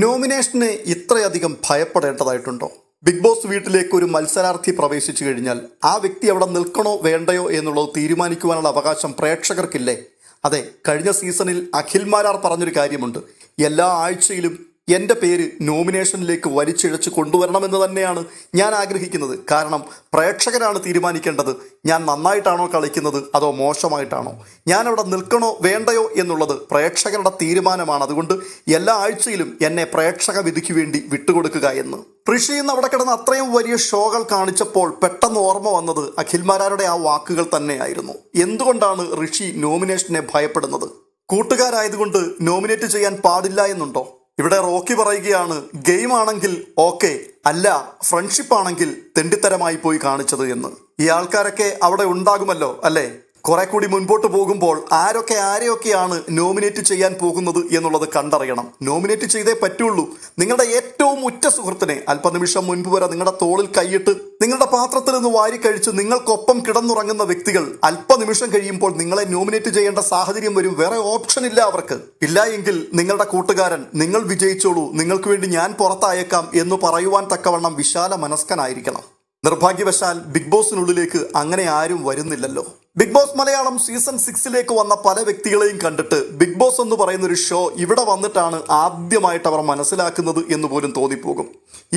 നോമിനേഷനെ ഇത്രയധികം ഭയപ്പെടേണ്ടതായിട്ടുണ്ടോ? Big boss വീട്ടിലേക്ക് ഒരു മത്സരാർത്ഥി പ്രവേശിച്ചു കഴിഞ്ഞാൽ ആ വ്യക്തി അവിടെ നിൽക്കണോ വേണ്ടയോ എന്നുള്ളത് തീരുമാനിക്കുവാനുള്ള അവകാശം പ്രേക്ഷകർക്കില്ലേ? അതെ, കഴിഞ്ഞ സീസണിൽ അഖിൽ മാരാർ പറഞ്ഞൊരു കാര്യമുണ്ട്. എല്ലാ ആഴ്ചയിലും എൻ്റെ പേര് നോമിനേഷനിലേക്ക് വലിച്ചിഴച്ച് കൊണ്ടുവരണമെന്ന് തന്നെയാണ് ഞാൻ ആഗ്രഹിക്കുന്നത്. കാരണം പ്രേക്ഷകരാണ് തീരുമാനിക്കേണ്ടത് ഞാൻ നന്നായിട്ടാണോ കളിക്കുന്നത് അതോ മോശമായിട്ടാണോ, ഞാനവിടെ നിൽക്കണോ വേണ്ടയോ എന്നുള്ളത് പ്രേക്ഷകരുടെ തീരുമാനമാണ്. അതുകൊണ്ട് എല്ലാ ആഴ്ചയിലും എന്നെ പ്രേക്ഷക വിധിക്ക് വേണ്ടി വിട്ടുകൊടുക്കുക എന്ന് ഋഷിന്ന് അവിടെ കിടന്ന് അത്രയും വലിയ ഷോകൾ കാണിച്ചപ്പോൾ പെട്ടെന്ന് ഓർമ്മ വന്നത് അഖിൽമാരാരുടെ ആ വാക്കുകൾ തന്നെയായിരുന്നു. എന്തുകൊണ്ടാണ് ഋഷി നോമിനേഷനെ ഭയപ്പെടുന്നത്? കൂട്ടുകാരായതുകൊണ്ട് നോമിനേറ്റ് ചെയ്യാൻ പാടില്ല എന്നുണ്ടോ? ഇവിടെ റോക്കി പറയുകയാണ്, ഗെയിം ആണെങ്കിൽ ഓക്കെ, അല്ല ഫ്രണ്ട്ഷിപ്പ് ആണെങ്കിൽ തെണ്ടിത്തരമായി പോയി കാണിച്ചത് എന്ന്. ഈ ആൾക്കാരൊക്കെ അവിടെ ഉണ്ടാകുമല്ലോ അല്ലേ? കുറെ കൂടി മുൻപോട്ട് പോകുമ്പോൾ ആരെയൊക്കെയാണ് നോമിനേറ്റ് ചെയ്യാൻ പോകുന്നത് എന്നുള്ളത് കണ്ടറിയണം. നോമിനേറ്റ് ചെയ്തേ പറ്റുള്ളൂ. നിങ്ങളുടെ ഏറ്റവും ഉറ്റ സുഹൃത്തിനെ അല്പനിമിഷം മുൻപ് വരെ നിങ്ങളുടെ തോളിൽ കൈയിട്ട് നിങ്ങളുടെ പാത്രത്തിൽ നിന്ന് വാരിക്കഴിച്ച് നിങ്ങൾക്കൊപ്പം കിടന്നുറങ്ങുന്ന വ്യക്തികൾ അല്പനിമിഷം കഴിയുമ്പോൾ നിങ്ങളെ നോമിനേറ്റ് ചെയ്യേണ്ട സാഹചര്യം വരും. വേറെ ഓപ്ഷൻ ഇല്ല അവർക്ക്. ഇല്ല എങ്കിൽ നിങ്ങളുടെ കൂട്ടുകാരൻ നിങ്ങൾ വിജയിച്ചോളൂ, നിങ്ങൾക്ക് വേണ്ടി ഞാൻ പുറത്തായേക്കാം എന്ന് പറയുവാൻ തക്കവണ്ണം വിശാല മനസ്കനായിരിക്കണം. നിർഭാഗ്യവശാൽ ബിഗ് ബോസിനുള്ളിലേക്ക് അങ്ങനെ ആരും വരുന്നില്ലല്ലോ. ബിഗ് ബോസ് മലയാളം സീസൺ 6 വന്ന പല വ്യക്തികളെയും കണ്ടിട്ട് ബിഗ് ബോസ് എന്ന് പറയുന്ന ഒരു ഷോ ഇവിടെ വന്നിട്ടാണ് ആദ്യമായിട്ട് അവർ മനസ്സിലാക്കുന്നത് എന്ന് പോലും തോന്നിപ്പോകും.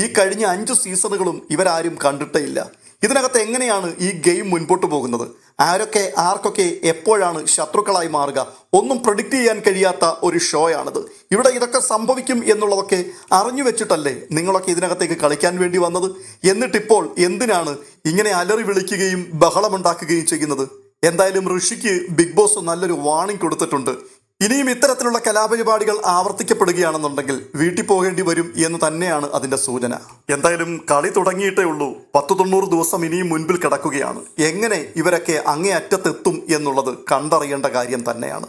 ഈ കഴിഞ്ഞ 5 സീസണുകളും ഇവരാരും കണ്ടിട്ടേ ഇല്ല. ഇതിനകത്ത് എങ്ങനെയാണ് ഈ ഗെയിം മുൻപോട്ട് പോകുന്നത്, ആർക്കൊക്കെ എപ്പോഴാണ് ശത്രുക്കളായി മാറുക, ഒന്നും പ്രഡിക്റ്റ് ചെയ്യാൻ കഴിയാത്ത ഒരു ഷോയാണിത്. ഇവിടെ ഇതൊക്കെ സംഭവിക്കും എന്നുള്ളതൊക്കെ അറിഞ്ഞു വെച്ചിട്ടല്ലേ നിങ്ങളൊക്കെ ഇതിനകത്തേക്ക് കളിക്കാൻ വേണ്ടി വന്നത്? എന്നിട്ടിപ്പോൾ എന്തിനാണ് ഇങ്ങനെ അലറി വിളിക്കുകയും ബഹളമുണ്ടാക്കുകയും ചെയ്യുന്നത്? എന്തായാലും ഋഷിക്ക് ബിഗ് ബോസ് നല്ലൊരു വാണിംഗ് കൊടുത്തിട്ടുണ്ട്. ഇനിയും ഇത്തരത്തിലുള്ള കലാപരിപാടികൾ ആവർത്തിക്കപ്പെടുകയാണെന്നുണ്ടെങ്കിൽ വീട്ടിൽ പോകേണ്ടി വരും എന്ന് തന്നെയാണ് അതിന്റെ സൂചന. എന്തായാലും കളി തുടങ്ങിയിട്ടേ ഉള്ളൂ. 90 ദിവസം ഇനിയും മുൻപിൽ കിടക്കുകയാണ്. എങ്ങനെ ഇവരൊക്കെ അങ്ങേ അറ്റത്തെത്തും എന്നുള്ളത് കണ്ടറിയേണ്ട കാര്യം തന്നെയാണ്.